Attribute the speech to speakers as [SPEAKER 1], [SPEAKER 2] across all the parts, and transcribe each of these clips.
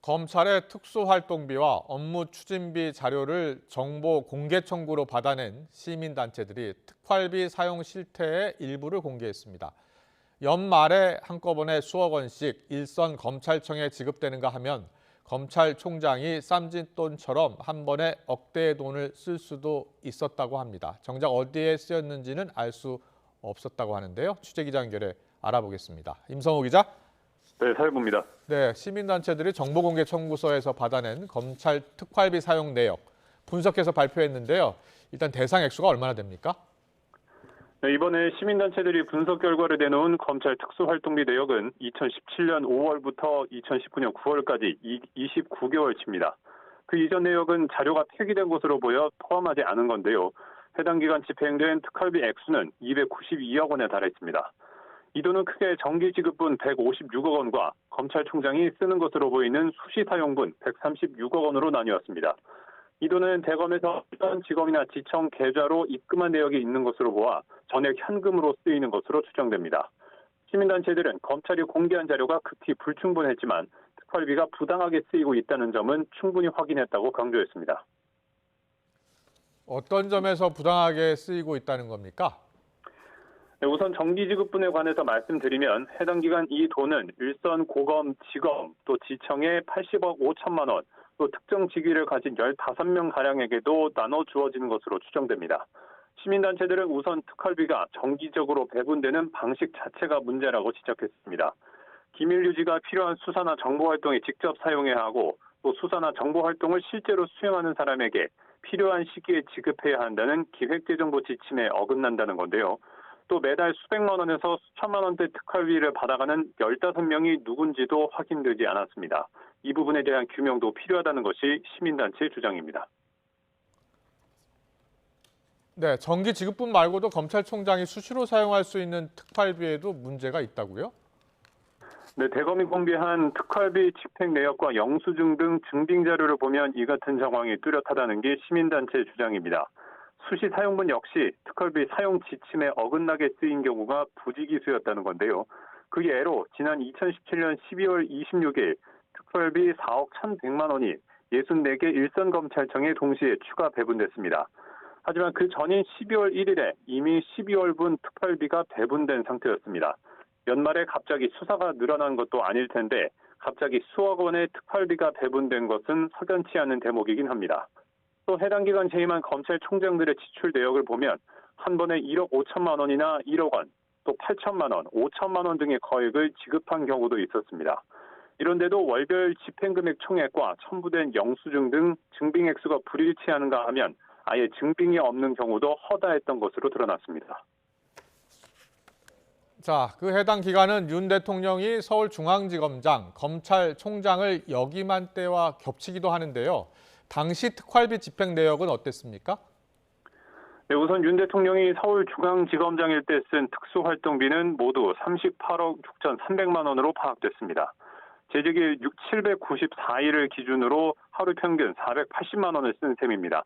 [SPEAKER 1] 검찰의 특수활동비와 업무 추진비 자료를 정보 공개 청구로 받아낸 시민단체들이 특활비 사용 실태의 일부를 공개했습니다. 연말에 한꺼번에 수억 원씩 일선 검찰청에 지급되는가 하면 검찰총장이 쌈짓돈처럼 한 번에 억대의 돈을 쓸 수도 있었다고 합니다. 정작 어디에 쓰였는지는 알 수 없었다고 하는데요. 취재기자 연결해 알아보겠습니다. 임성호 기자.
[SPEAKER 2] 네, 사회부입니다.
[SPEAKER 1] 네, 시민단체들이 정보공개 청구서에서 받아낸 검찰 특활비 사용 내역 분석해서 발표했는데요. 일단 대상 액수가 얼마나 됩니까?
[SPEAKER 2] 네, 이번에 시민단체들이 분석 결과를 내놓은 검찰 특수활동비 내역은 2017년 5월부터 2019년 9월까지 29개월치입니다. 그 이전 내역은 자료가 폐기된 것으로 보여 포함하지 않은 건데요. 해당 기간 집행된 특활비 액수는 292억 원에 달했습니다. 이 돈은 크게 정기지급분 156억 원과 검찰총장이 쓰는 것으로 보이는 수시사용분 136억 원으로 나뉘었습니다. 이 돈은 대검에서 일선 지검이나 지청 계좌로 입금한 내역이 있는 것으로 보아 전액 현금으로 쓰이는 것으로 추정됩니다. 시민단체들은 검찰이 공개한 자료가 극히 불충분했지만 특활비가 부당하게 쓰이고 있다는 점은 충분히 확인했다고 강조했습니다.
[SPEAKER 1] 어떤 점에서 부당하게 쓰이고 있다는 겁니까?
[SPEAKER 2] 네, 우선 정기지급분에 관해서 말씀드리면 해당 기간 이 돈은 일선 고검, 지검, 또 지청에 80억 5천만 원, 또 특정 직위를 가진 15명가량에게도 나눠 주어지는 것으로 추정됩니다. 시민단체들은 우선 특활비가 정기적으로 배분되는 방식 자체가 문제라고 지적했습니다. 기밀 유지가 필요한 수사나 정보활동에 직접 사용해야 하고 또 수사나 정보활동을 실제로 수행하는 사람에게 필요한 시기에 지급해야 한다는 기획재정부 지침에 어긋난다는 건데요. 또 매달 수백만 원에서 수천만 원대 특활비를 받아가는 15명이 누군지도 확인되지 않았습니다. 이 부분에 대한 규명도 필요하다는 것이 시민단체의 주장입니다.
[SPEAKER 1] 네, 정기 지급분 말고도 검찰총장이 수시로 사용할 수 있는 특활비에도 문제가 있다고요?
[SPEAKER 2] 네, 대검이 공개한 특활비 집행 내역과 영수증 등 증빙 자료를 보면 이 같은 정황이 뚜렷하다는 게 시민단체의 주장입니다. 수시 사용분 역시 특활비 사용 지침에 어긋나게 쓰인 경우가 부지기수였다는 건데요. 그 예로 지난 2017년 12월 26일 특활비 4억 1,100만 원이 64개 일선검찰청에 동시에 추가 배분됐습니다. 하지만 그 전인 12월 1일에 이미 12월분 특활비가 배분된 상태였습니다. 연말에 갑자기 수사가 늘어난 것도 아닐 텐데 갑자기 수억 원의 특활비가 배분된 것은 석연치 않은 대목이긴 합니다. 또 해당 기간 재임한 검찰총장들의 지출 내역을 보면 한 번에 1억 5천만 원이나 1억 원, 또 8천만 원, 5천만 원 등의 거액을 지급한 경우도 있었습니다. 이런데도 월별 집행금액 총액과 첨부된 영수증 등 증빙 액수가 불일치하는가 하면 아예 증빙이 없는 경우도 허다했던 것으로 드러났습니다.
[SPEAKER 1] 자, 그 해당 기간은 윤 대통령이 서울중앙지검장, 검찰총장을 역임한 때와 겹치기도 하는데요. 당시 특활비 집행 내역은 어땠습니까?
[SPEAKER 2] 네, 우선 윤 대통령이 서울중앙지검장일 때 쓴 특수활동비는 모두 38억 6,300만 원으로 파악됐습니다. 재직일 794일을 기준으로 하루 평균 480만 원을 쓴 셈입니다.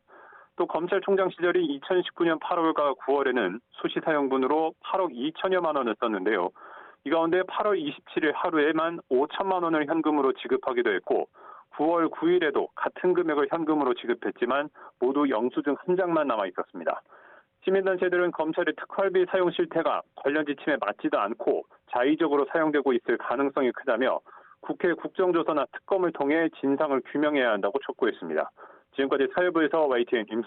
[SPEAKER 2] 또 검찰총장 시절이 2019년 8월과 9월에는 수시사용분으로 8억 2천여만 원을 썼는데요. 이 가운데 8월 27일 하루에만 5천만 원을 현금으로 지급하기도 했고 9월 9일에도 같은 금액을 현금으로 지급했지만 모두 영수증 한 장만 남아 있었습니다. 시민단체들은 검찰의 특활비 사용 실태가 관련 지침에 맞지도 않고 자의적으로 사용되고 있을 가능성이 크다며 국회 국정조사나 특검을 통해 진상을 규명해야 한다고 촉구했습니다. 지금까지 사회부에서 YTN 김